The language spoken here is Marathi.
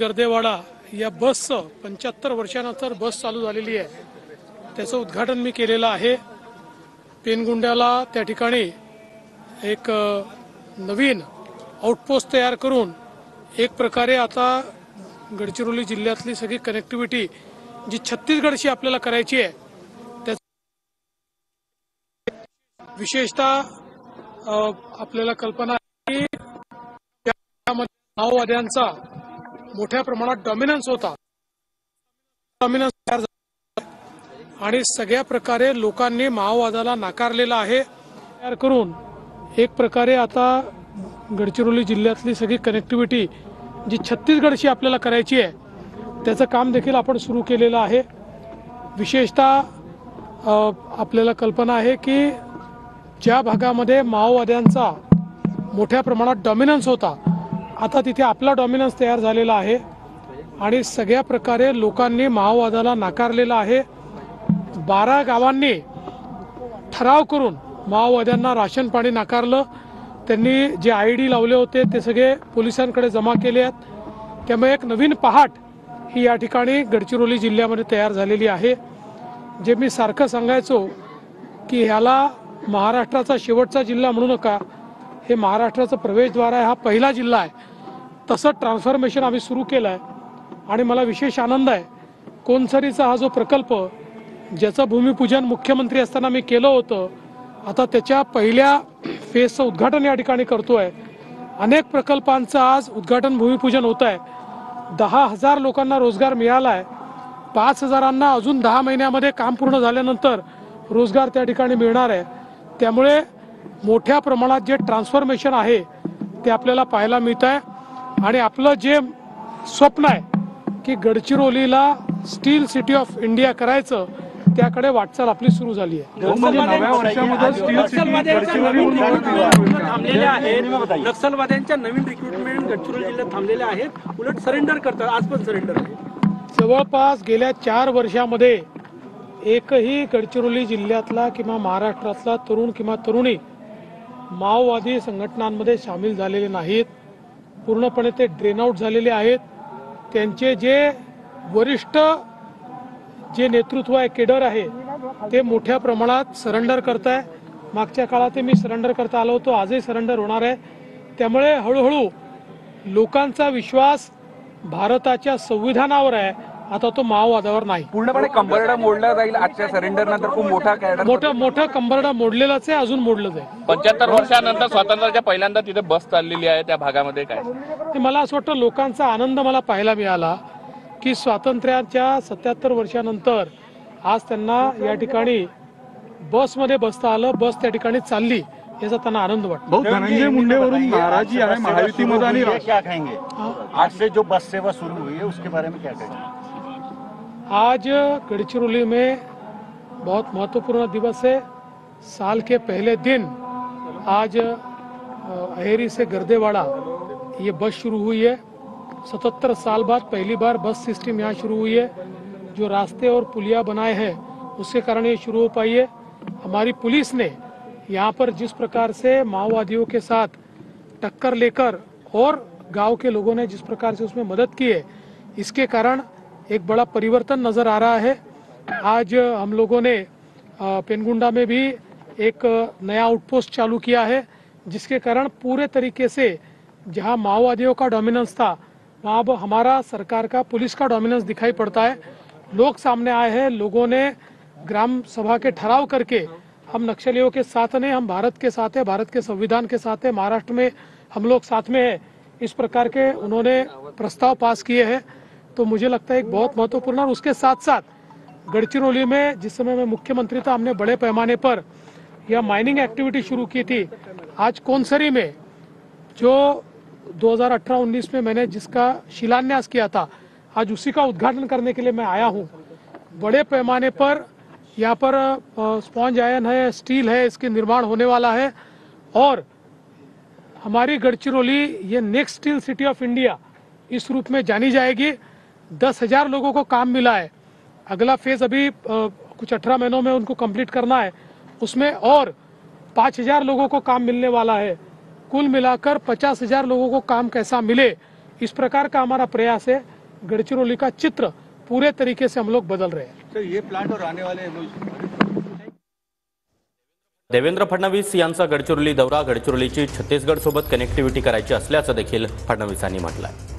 गर्देवाडा या बसचं 75 वर्षानंतर बस चालू झालेली आहे, त्याचं उद्घाटन मी केलेलं आहे। पेनगुंड्याला त्या ठिकाणी एक नवीन आउटपोस्ट तयार करून एक प्रकारे आता गडचिरोली जिल्ह्यातली सगळी कनेक्टिव्हिटी जी छत्तीसगडशी आपल्याला करायची आहे, त्या विशेषतः आपल्याला कल्पना आहे की त्यामध्ये माओवाद्यांचा मोठ्या प्रमाणात डॉमिनन्स होता, डॉमिनन्स तयार झाला आणि सगळ्या प्रकारे लोकांनी माओवादाला नाकारलेला आहे। तयार करून एक प्रकारे आता गडचिरोली जिल्ह्यातली सगळी कनेक्टिव्हिटी जी छत्तीसगडशी आपल्याला करायची आहे, त्याचं काम देखील आपण सुरू केलेलं आहे। विशेषतः आपल्याला कल्पना आहे की ज्या भागामध्ये माओवाद्यांचा मोठ्या प्रमाणात डॉमिनन्स होता, आता तिथे आपला डॉमिनन्स तयार झालेला आहे आणि सगळ्या प्रकारे लोकांनी माओवादाला नाकारलेला आहे। 12 गावांनी ठराव करून माओवाद्यांना राशन पाणी नाकारलं। त्यांनी जे ID लावले होते ते सगळे पोलिसांकडे जमा केले आहेत। त्यामुळे एक नवीन पहाट ही या ठिकाणी गडचिरोली जिल्ह्यामध्ये तयार झालेली आहे। जे मी सारखं सांगायचो की ह्याला महाराष्ट्राचा शेवटचा जिल्हा म्हणू नका, हे महाराष्ट्राचं प्रवेशद्वार आहे, हा पहिला जिल्हा आहे। तसं ट्रान्सफॉर्मेशन आम्ही सुरू केलं आहे आणि मला विशेष आनंद आहे, कोनसरीचा हा जो प्रकल्प ज्याचं भूमिपूजन मुख्यमंत्री असताना मी केलं होतं, आता त्याच्या पहिल्या फेजचं उद्घाटन या ठिकाणी करतोय। अनेक प्रकल्पांचं आज उद्घाटन भूमिपूजन होत आहे। 10,000 लोकांना रोजगार मिळाला आहे। 5,000 अजून 10 महिन्यामध्ये काम पूर्ण झाल्यानंतर रोजगार त्या ठिकाणी मिळणार आहे। त्यामुळे मोठ्या प्रमाणात जे ट्रान्सफॉर्मेशन आहे ते आपल्याला पाहायला मिळत आहे आणि आपलं जे स्वप्न आहे की गडचिरोलीला स्टील सिटी ऑफ इंडिया करायचं, त्याकडे वाटचाल आपली सुरू झाली आहे। नक्षलवाद्यांच्या नवीन रिक्रुटमेंट गडचिरोली जिल्ह्यात थांबलेले आहेत, उलट सरेंडर करतात, आज पण सरेंडर आहे। जवळपास गेल्या 4 वर्षामध्ये एकही गडचिरोली जिल्ह्यातला किंवा महाराष्ट्रातला तरुण किंवा तरुणी माओवादी संघटनांमध्ये सामील झालेले नाहीत। पूर्णपणे ते ड्रेन आउट झालेले आहेत। त्यांचे जे वरिष्ठ जे नेतृत्व आहे, केडर आहे, ते मोठ्या प्रमाणात सरेंडर करत आहे। मागच्या काळात मी सरेंडर करता आलो होतो, आजही सरेंडर होणार आहे। त्यामुळे हळूहळू लोकांचा विश्वास भारताच्या संविधानावर आहे, आता तो माओवादावर नाही। पूर्णपणे कंबरडा मोडला जाईल आजच्या सरेंडर नंतर। खूप मोठा कंबरडा मोडलेलाच आहे, अजून मोडलं जाईल। 75 वर्षानंतर स्वातंत्र्याच्या पहिल्यांदा तिथे बस चाललेली आहे त्या भागामध्ये, काय मला असं वाटतं लोकांचा आनंद मला पाहायला मिळाला की स्वातंत्र्याच्या 77 वर्षानंतर आज त्यांना या ठिकाणी बसमध्ये बसता आलं, बस त्या ठिकाणी चालली, याचा त्यांना आनंद वाटतो। धनंजय मुंडेवरून नाराजी आहे महायुतीमध्ये आणि क्या कहेंगे आज से जो बस सेवा शुरू हुई है उसके बारे में क्या कहेंगे? आज गडचिरोली में बहुत महत्वपूर्ण दिवस है। साल के पहले दिन आज अहेरी से गर्देवाड़ा ये बस शुरू हुई है। 77 साल बाद पहली बार बस सिस्टम यहाँ शुरू हुई है। जो रास्ते और पुलिया बनाए हैं उसके कारण ये शुरू हो पाई है। हमारी पुलिस ने यहाँ पर जिस प्रकार से माओवादियों के साथ टक्कर लेकर और गांव के लोगों ने जिस प्रकार से उसमें मदद की है, इसके कारण एक बड़ा परिवर्तन नज़र आ रहा है। आज हम लोगों ने पेनगुंडा में भी एक नया आउटपोस्ट चालू किया है, जिसके कारण पूरे तरीके से जहां माओवादियों का डोमिनेंस था, वहाँ अब हमारा सरकार का, पुलिस का डोमिनेंस दिखाई पड़ता है। लोग सामने आए हैं, लोगों ने ग्राम सभा के ठराव करके हम नक्सलियों के साथ नहीं, हम भारत के साथ है, भारत के संविधान के साथ है, महाराष्ट्र में हम लोग साथ में है, इस प्रकार के उन्होंने प्रस्ताव पास किए हैं। तो मुझे लगता है एक बहुत महत्वपूर्ण, और उसके साथ साथ गडचिरोली में जिस समय मैं मुख्यमंत्री था, हमने बड़े पैमाने पर यह माइनिंग एक्टिविटी शुरू की थी। आज कोनसरी में जो 2018-19 में मैंने जिसका शिलान्यास किया था, आज उसी का उद्घाटन करने के लिए मैं आया हूँ। बड़े पैमाने पर यहाँ पर स्पॉन्ज आयरन है, स्टील है, इसके निर्माण होने वाला है और हमारी गडचिरोली ये next steel city of India इस रूप में जानी जाएगी। 10,000 लोगों को काम मिला है। अगला फेज अभी कुछ 18 महीनों में उनको कंप्लीट करना है, उसमें और 5,000 लोगों को काम मिलने वाला है। कुल मिलाकर 50,000 लोगों को काम कैसा मिले, इस प्रकार का हमारा प्रयास है। गढ़चिरौली का चित्र पूरे तरीके से हम लोग बदल रहे हैं। सर ये प्लांट और आने वाले देवेंद्र फडणवीस यांचा गडचिरोली दौरा, गडचिरोलीची छत्तीसगड सोबत कनेक्टिव्हिटी करायची असल्याचं देखील फडणवीसांनी म्हटलंय.